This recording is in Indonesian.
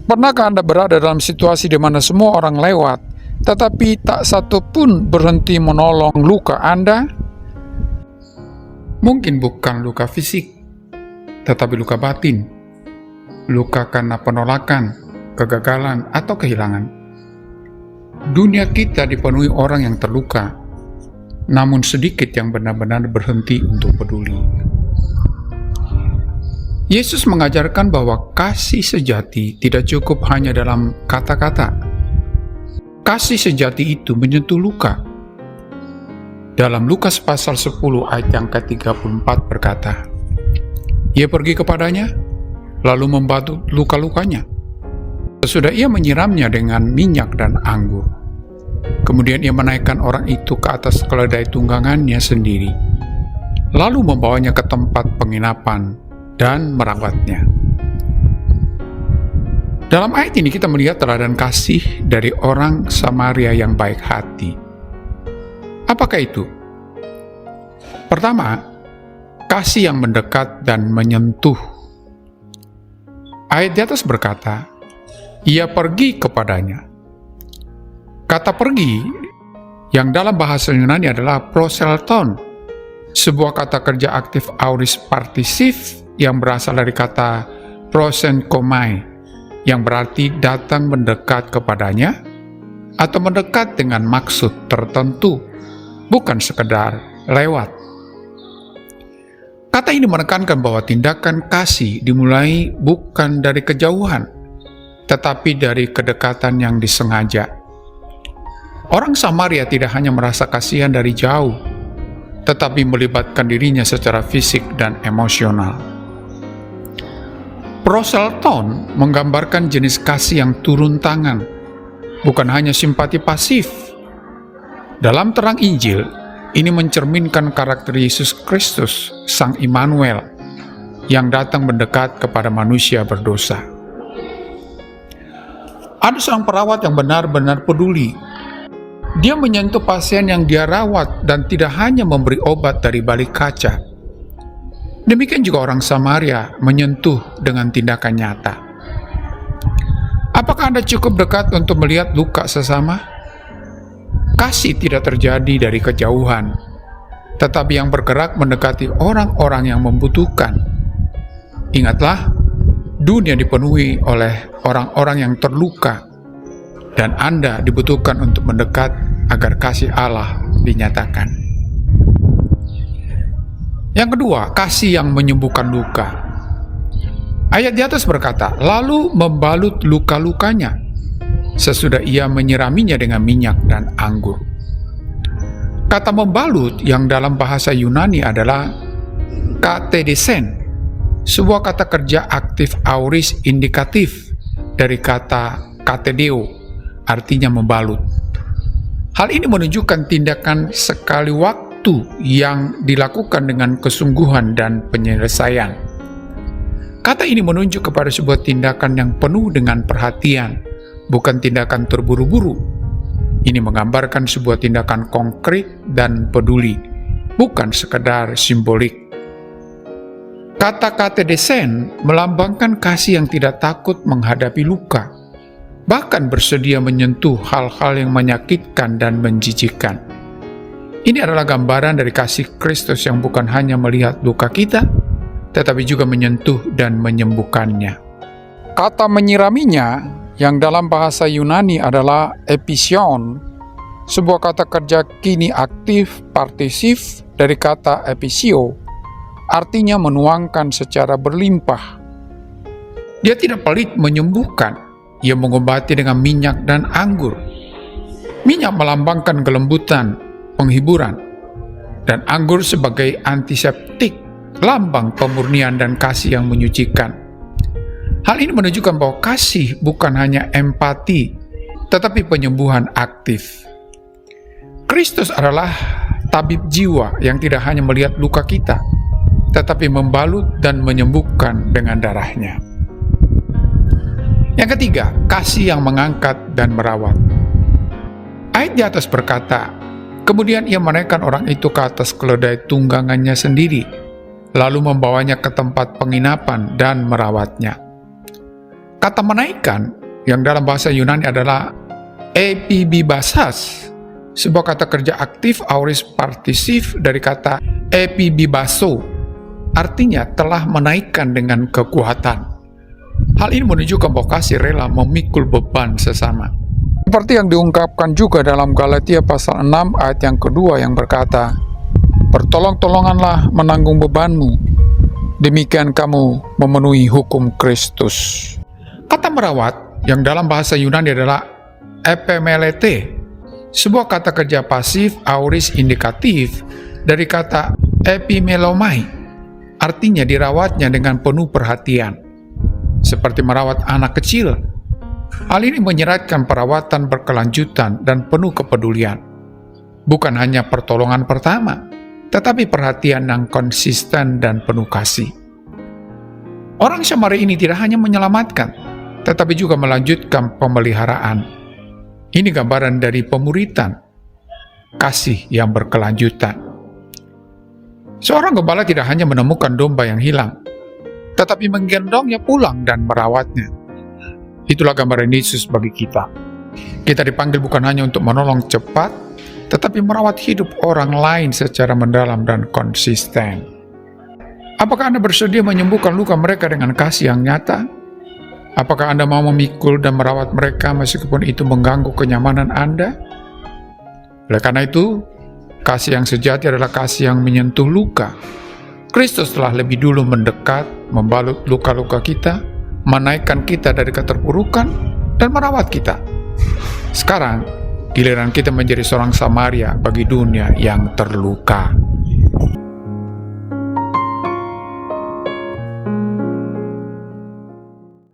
Pernahkah Anda berada dalam situasi di mana semua orang lewat, tetapi tak satu pun berhenti menolong luka Anda? Mungkin bukan luka fisik, tetapi luka batin. Luka karena penolakan, kegagalan, atau kehilangan. Dunia kita dipenuhi orang yang terluka, namun sedikit yang benar-benar berhenti untuk peduli. Yesus mengajarkan bahwa kasih sejati tidak cukup hanya dalam kata-kata. Kasih sejati itu menyentuh luka. Dalam Lukas pasal 10 ayat yang ke-34 berkata, "Ia pergi kepadanya, lalu membalut luka-lukanya. Sesudah ia menyiramnya dengan minyak dan anggur. Kemudian ia menaikkan orang itu ke atas keledai tunggangannya sendiri, lalu membawanya ke tempat penginapan dan merawatnya." Dalam ayat ini kita melihat teladan kasih dari orang Samaria yang baik hati. Apakah itu? Pertama, kasih yang mendekat dan menyentuh. Ayat di atas berkata, "Ia pergi kepadanya." Kata pergi yang dalam bahasa Yunani adalah proselton, sebuah kata kerja aktif aorist partisip yang berasal dari kata prosenkomai, yang berarti datang mendekat kepadanya atau mendekat dengan maksud tertentu, bukan sekedar lewat. Kata ini menekankan bahwa tindakan kasih dimulai bukan dari kejauhan, tetapi dari kedekatan yang disengaja. Orang Samaria tidak hanya merasa kasihan dari jauh, tetapi melibatkan dirinya secara fisik dan emosional. Proselton menggambarkan jenis kasih yang turun tangan, bukan hanya simpati pasif. Dalam terang Injil, ini mencerminkan karakter Yesus Kristus, Sang Immanuel, yang datang mendekat kepada manusia berdosa. Ada seorang perawat yang benar-benar peduli. Dia menyentuh pasien yang dia rawat dan tidak hanya memberi obat dari balik kaca. Demikian juga orang Samaria menyentuh dengan tindakan nyata. Apakah Anda cukup dekat untuk melihat luka sesama? Kasih tidak terjadi dari kejauhan, tetapi yang bergerak mendekati orang-orang yang membutuhkan. Ingatlah, dunia dipenuhi oleh orang-orang yang terluka, dan Anda dibutuhkan untuk mendekat agar kasih Allah dinyatakan. Yang kedua, kasih yang menyembuhkan luka. Ayat di atas berkata, "Lalu membalut luka-lukanya, sesudah ia menyiraminya dengan minyak dan anggur." Kata membalut yang dalam bahasa Yunani adalah katedesen, sebuah kata kerja aktif aorist indikatif dari kata katedeo, artinya membalut. Hal ini menunjukkan tindakan sekali waktu yang dilakukan dengan kesungguhan dan penyelesaian. Kata ini menunjuk kepada sebuah tindakan yang penuh dengan perhatian, bukan tindakan terburu-buru. Ini menggambarkan sebuah tindakan konkret dan peduli, bukan sekedar simbolik. Kata-kata desen melambangkan kasih yang tidak takut menghadapi luka, bahkan bersedia menyentuh hal-hal yang menyakitkan dan menjijikkan. Ini adalah gambaran dari kasih Kristus yang bukan hanya melihat luka kita, tetapi juga menyentuh dan menyembuhkannya. Kata menyiraminya yang dalam bahasa Yunani adalah epision, sebuah kata kerja kini aktif partisip dari kata episio, artinya menuangkan secara berlimpah. Dia tidak pelit menyembuhkan, ia mengobati dengan minyak dan anggur. Minyak melambangkan kelembutan, penghiburan, dan anggur sebagai antiseptik, lambang pemurnian dan kasih yang menyucikan. Hal ini menunjukkan bahwa kasih bukan hanya empati, tetapi penyembuhan aktif. Kristus adalah tabib jiwa yang tidak hanya melihat luka kita, tetapi membalut dan menyembuhkan dengan darahnya. Yang ketiga, kasih yang mengangkat dan merawat. Ayat di atas berkata, "Kemudian ia menaikkan orang itu ke atas keledai tunggangannya sendiri, lalu membawanya ke tempat penginapan dan merawatnya." Kata menaikkan yang dalam bahasa Yunani adalah epibibasas, sebuah kata kerja aktif aorist partisip dari kata epibibaso, artinya telah menaikkan dengan kekuatan. Hal ini menunjukkan bahwa kasih rela memikul beban sesama. Seperti yang diungkapkan juga dalam Galatia pasal 6 ayat yang kedua yang berkata, "Bertolong-tolonganlah menanggung bebanmu, demikian kamu memenuhi hukum Kristus." Kata merawat yang dalam bahasa Yunani adalah epimelete, sebuah kata kerja pasif aorist indikatif dari kata epimelomai, artinya dirawatnya dengan penuh perhatian, seperti merawat anak kecil. Hal ini menyeratkan perawatan berkelanjutan dan penuh kepedulian. Bukan hanya pertolongan pertama, tetapi perhatian yang konsisten dan penuh kasih. Orang Samaria ini tidak hanya menyelamatkan, tetapi juga melanjutkan pemeliharaan. Ini gambaran dari pemuritan, kasih yang berkelanjutan. Seorang gembala tidak hanya menemukan domba yang hilang, tetapi menggendongnya pulang dan merawatnya. Itulah gambaran Yesus bagi kita. Kita dipanggil bukan hanya untuk menolong cepat, tetapi merawat hidup orang lain secara mendalam dan konsisten. Apakah Anda bersedia menyembuhkan luka mereka dengan kasih yang nyata? Apakah Anda mau memikul dan merawat mereka meskipun itu mengganggu kenyamanan Anda? Oleh karena itu, kasih yang sejati adalah kasih yang menyentuh luka. Kristus telah lebih dulu mendekat, membalut luka-luka kita, menaikkan kita dari keterpurukan, dan merawat kita. Sekarang, giliran kita menjadi seorang Samaria bagi dunia yang terluka.